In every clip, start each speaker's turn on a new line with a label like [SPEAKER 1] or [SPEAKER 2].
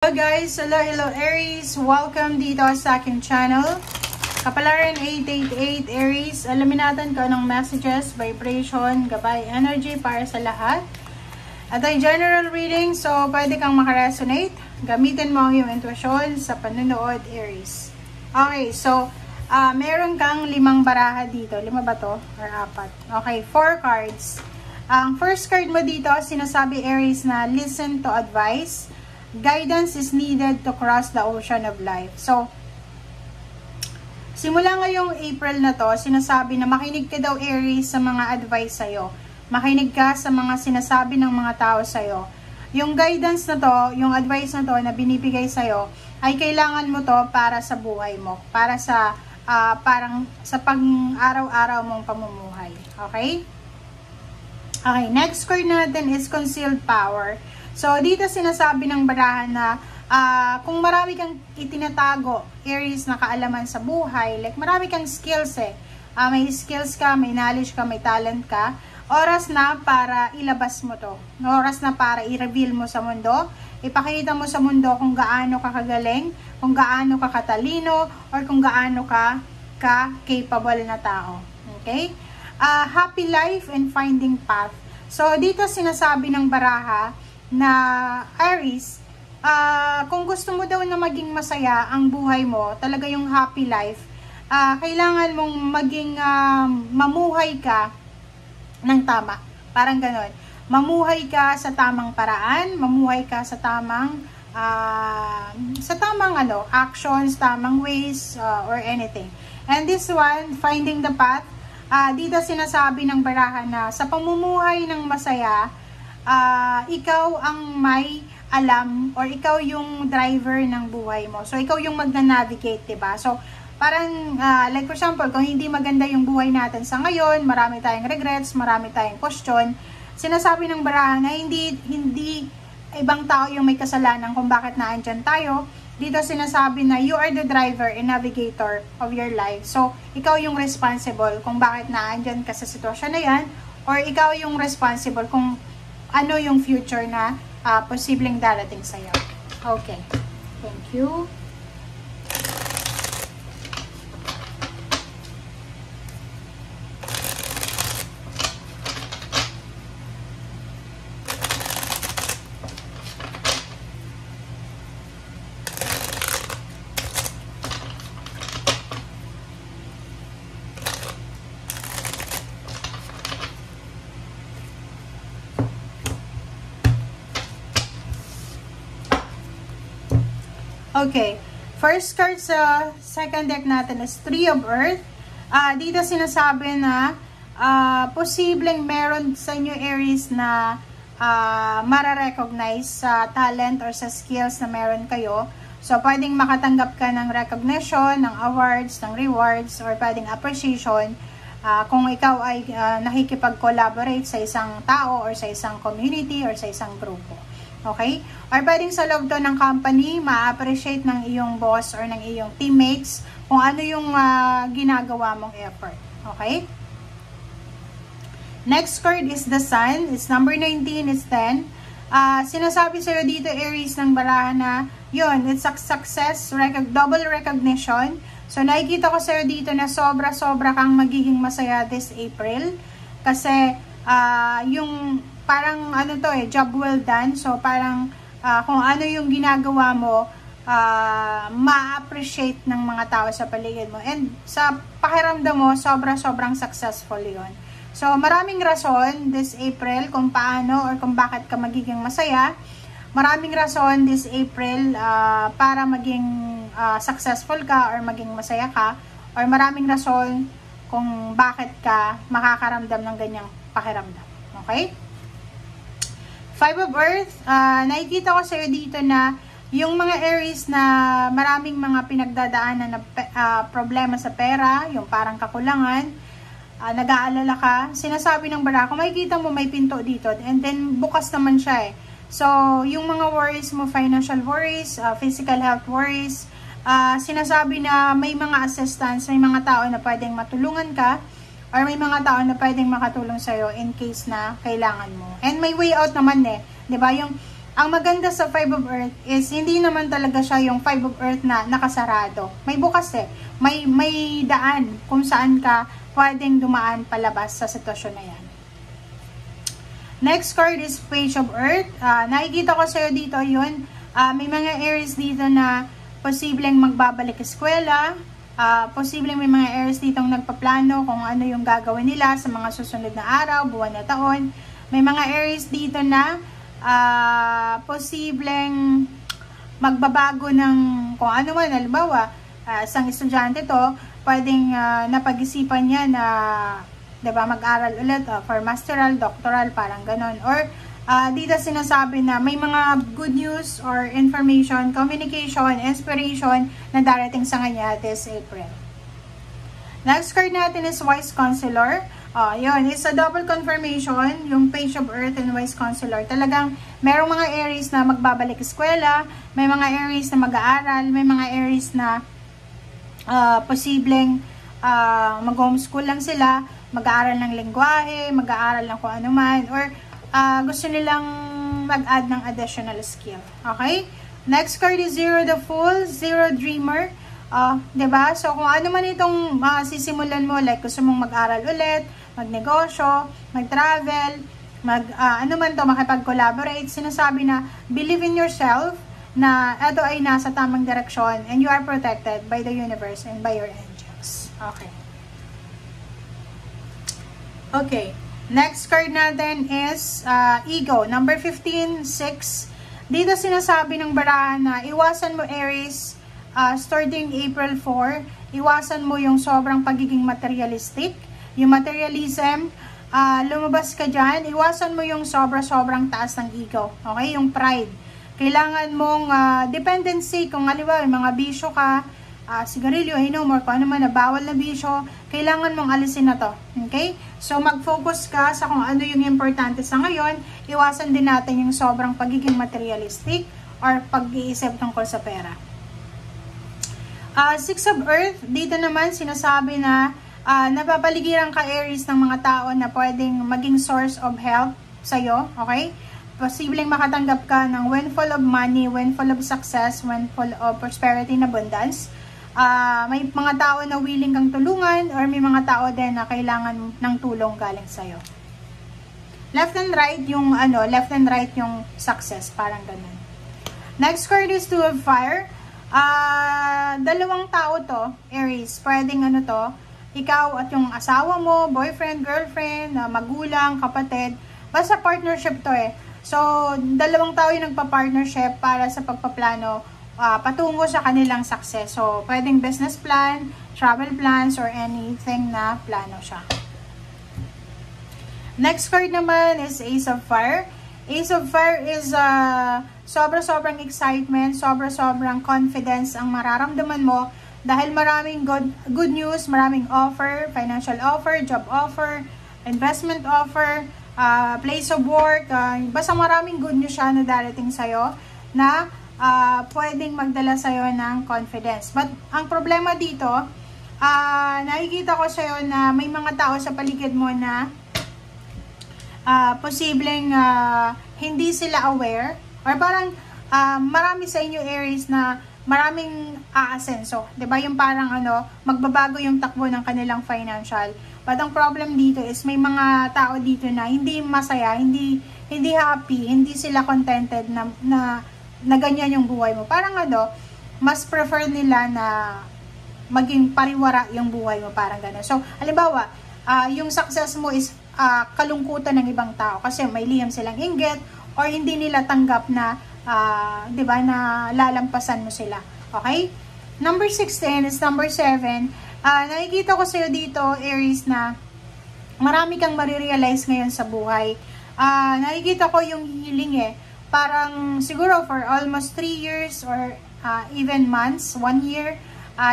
[SPEAKER 1] Hello guys! Hello Aries! Welcome dito sa aking channel. Kapalaran 888 Aries. Alamin natin kung anong messages, vibration, gabay, energy para sa lahat. At ay general reading, so pwede kang makaresonate. Gamitin mo ang iyong intuition sa panunood, Aries. Okay, so meron kang 5 baraha dito. 5 ba to? Or 4? Okay, 4 cards. Ang first card mo dito, sinasabi Aries na listen to advice. Guidance is needed to cross the ocean of life. So, simula ngayong April na to, sinasabi na makinig ka daw Aries sa mga advice sa'yo. Makinig ka sa mga sinasabi ng mga tao sa'yo. Yung guidance na to, yung advice na to na binibigay sa'yo, ay kailangan mo to para sa buhay mo. Para sa, parang sa pang-araw-araw mong pamumuhay. Okay? Okay, next card natin is concealed power. So, dito sinasabi ng barahan na kung marami kang itinatago, Aries, na kaalaman sa buhay, like marami kang skills may skills ka, may knowledge ka, may talent ka, oras na para ilabas mo to. Oras na para i-reveal mo sa mundo, ipakita mo sa mundo kung gaano ka kagaling, kung gaano ka katalino, or kung gaano ka capable na tao. Okay? Happy life and finding path. So, dito sinasabi ng baraha, na Aries, kung gusto mo daw na maging masaya ang buhay mo, talaga yung happy life, kailangan mong maging mamuhay ka ng tama. Parang ganon. Mamuhay ka sa tamang paraan, mamuhay ka sa tamang actions, tamang ways, or anything. And this one, finding the path, dito sinasabi ng baraha na sa pamumuhay ng masaya, ikaw ang may alam or ikaw yung driver ng buhay mo. So, ikaw yung magna-navigate, diba? So, parang, like for example, kung hindi maganda yung buhay natin sa ngayon, marami tayong regrets, marami tayong question, sinasabi ng barahan na hindi ibang tao yung may kasalanan kung bakit naandyan tayo. Dito sinasabi na you are the driver and navigator of your life. So, ikaw yung responsible kung bakit naandyan ka sa sitwasyon na yan, or ikaw yung responsible kung ano yung future na posibleng darating sa'yo. Okay. Thank you. Okay, first card sa second deck natin is Three of Earth. Dito sinasabi na posibleng meron sa inyo Aries na mararecognize sa talent or sa skills na meron kayo. So, pwedeng makatanggap ka ng recognition, ng awards, ng rewards, or pwedeng appreciation kung ikaw ay nakikipag-collaborate sa isang tao or sa isang community or sa isang grupo. Okay? Or pwedeng sa loob to ng company, ma-appreciate ng iyong boss or ng iyong teammates kung ano yung ginagawa mong effort. Okay? Next card is the Sun. It's number 19, it's 10. Sinasabi sa'yo dito, Aries, ng baraha na yun, it's a success, double recognition. So, nakikita ko sa'yo dito na sobra-sobra kang magiging masaya this April. Kasi, yung parang job well done. So, parang kung ano yung ginagawa mo, ma-appreciate ng mga tao sa paligid mo. And sa pakiramdam mo, sobrang successful yon. So, maraming rason this April kung paano or kung bakit ka magiging masaya. Maraming rason this April para maging successful ka or maging masaya ka. Or maraming rason kung bakit ka makakaramdam ng ganyang pakiramdam. Okay? Five of Earth, nakikita ko sa'yo dito na yung mga Aries na maraming mga pinagdadaanan na problema sa pera, yung parang kakulangan, nag-aalala ka, sinasabi ng baraha, kung makikita mo may pinto dito, and then bukas naman siya So, yung mga worries mo, financial worries, physical health worries, sinasabi na may mga assistance, may mga tao na pwedeng matulungan ka, or may mga tao na pwedeng makatulong sa'yo in case na kailangan mo. And may way out naman 'di ba? Yung Ang maganda sa 5 of Earth is hindi naman talaga siya yung 5 of Earth na nakasarado. May bukas eh. May daan kung saan ka pwedeng dumaan palabas sa sitwasyon na yan. Next card is Page of Earth. Nakikita ko sa'yo dito yun. May mga Aries dito na posibleng magbabalik eskwela. Posibleng may mga Aries dito nagpaplano kung ano yung gagawin nila sa mga susunod na araw, buwan na taon. May mga Aries dito na posibleng magbabago ng kung ano man, halimbawa, isang estudyante to, pwedeng napag-isipan niya na, diba, mag-aral ulit for masteral, doctoral, parang ganon. Or, dito sinasabi na may mga good news or information, communication, inspiration na darating sa kanya this April. Next card natin is Wise Counselor. Yun, it's a double confirmation, yung Page of Earth and Wise Counselor. Talagang merong mga Aries na magbabalik eskwela, may mga Aries na mag-aaral, may mga Aries na posibleng mag-homeschool lang sila, mag-aaral ng lengguwahe, mag-aaral ng kung ano man, or gusto nilang mag-add ng additional skill. Okay? Next card is Zero the Fool, Zero Dreamer. Diba? So, kung ano man itong sisimulan mo, like gusto mong mag-aral ulit, magnegosyo, mag-travel, ano man to, makipag-collaborate, sinasabi na believe in yourself, na ito ay nasa tamang direksyon and you are protected by the universe and by your angels. Okay. Okay. Next card natin is Ego. Number 15, 6. Dito sinasabi ng barahan na iwasan mo Aries, starting April 4, iwasan mo yung sobrang pagiging materialistic, yung materialism, lumabas ka dyan, iwasan mo yung sobrang taas ng ego, okay, yung pride. Kailangan mong dependency, kung halimbawa yung mga bisyo ka, sigarilyo, inom, or kung ano man na bawal na bisyo, kailangan mong alisin na to, okay? So mag-focus ka sa kung ano yung importante sa ngayon, iwasan din natin yung sobrang pagiging materialistic or pag-iisip tungkol sa pera. Six of Earth, dito naman sinasabi na napapaligiran ka Aries ng mga tao na pwedeng maging source of help sa'yo, okay? Posibleng makatanggap ka ng windfall of money, windfall of success, windfall of prosperity and abundance. May mga tao na willing kang tulungan or may mga tao din na kailangan ng tulong galing sa'yo. Left and right yung left and right yung success, parang ganun. Next card is Two of Fire. Dalawang tao to, Aries, pwedeng ikaw at yung asawa mo, boyfriend, girlfriend, magulang, kapatid, basta partnership to eh. So, dalawang tao yung nagpa-partnership para sa pagpaplano patungo sa kanilang success. So, pwedeng business plan, travel plans, or anything na plano siya. Next card naman is Ace of Fire. Ace of Fire is sobrang excitement, sobrang confidence ang mararamdaman mo dahil maraming good news, maraming offer, financial offer, job offer, investment offer, place of work, basta maraming good news siya na darating sa'yo na pwedeng magdala sa'yo ng confidence. But ang problema dito, nakikita ko sa'yo na may mga tao sa paligid mo na posibleng hindi sila aware or parang marami sa inyo Aries na maraming aasenso, 'di ba? Yung parang magbabago yung takbo ng kanilang financial. But ang problem dito is may mga tao dito na hindi masaya, hindi happy, hindi sila contented na ganyan yung buhay mo. Parang mas prefer nila na maging pariwara yung buhay mo, parang gano'n. So, halimbawa, yung success mo is kalungkutan ng ibang tao kasi may lihim silang inggit or hindi nila tanggap na 'di ba, na lalampasan mo sila. Okay? Number 16 is number 7. Nakikita ko sa'yo dito, Aries, na marami kang marirealize ngayon sa buhay. Nakikita ko yung healing eh. Parang siguro for almost 3 years or even months, 1 year,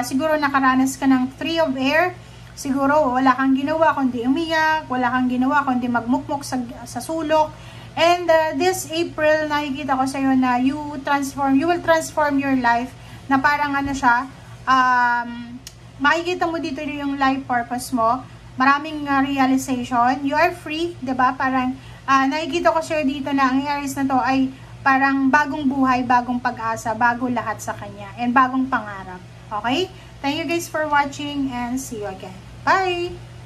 [SPEAKER 1] siguro nakaranas ka ng 3 of air. Siguro wala kang ginawa kundi umiyak, wala kang ginawa kundi magmukmok sa sulok. And this April, nakikita ko sa'yo na you will transform your life na parang siya, makikita mo dito yung life purpose mo, maraming realization, you are free, diba? Parang nakikita ko sa'yo dito na ang Aries na to ay parang bagong buhay, bagong pag-asa, bago lahat sa kanya, and bagong pangarap. Okay? Thank you guys for watching and see you again. Bye!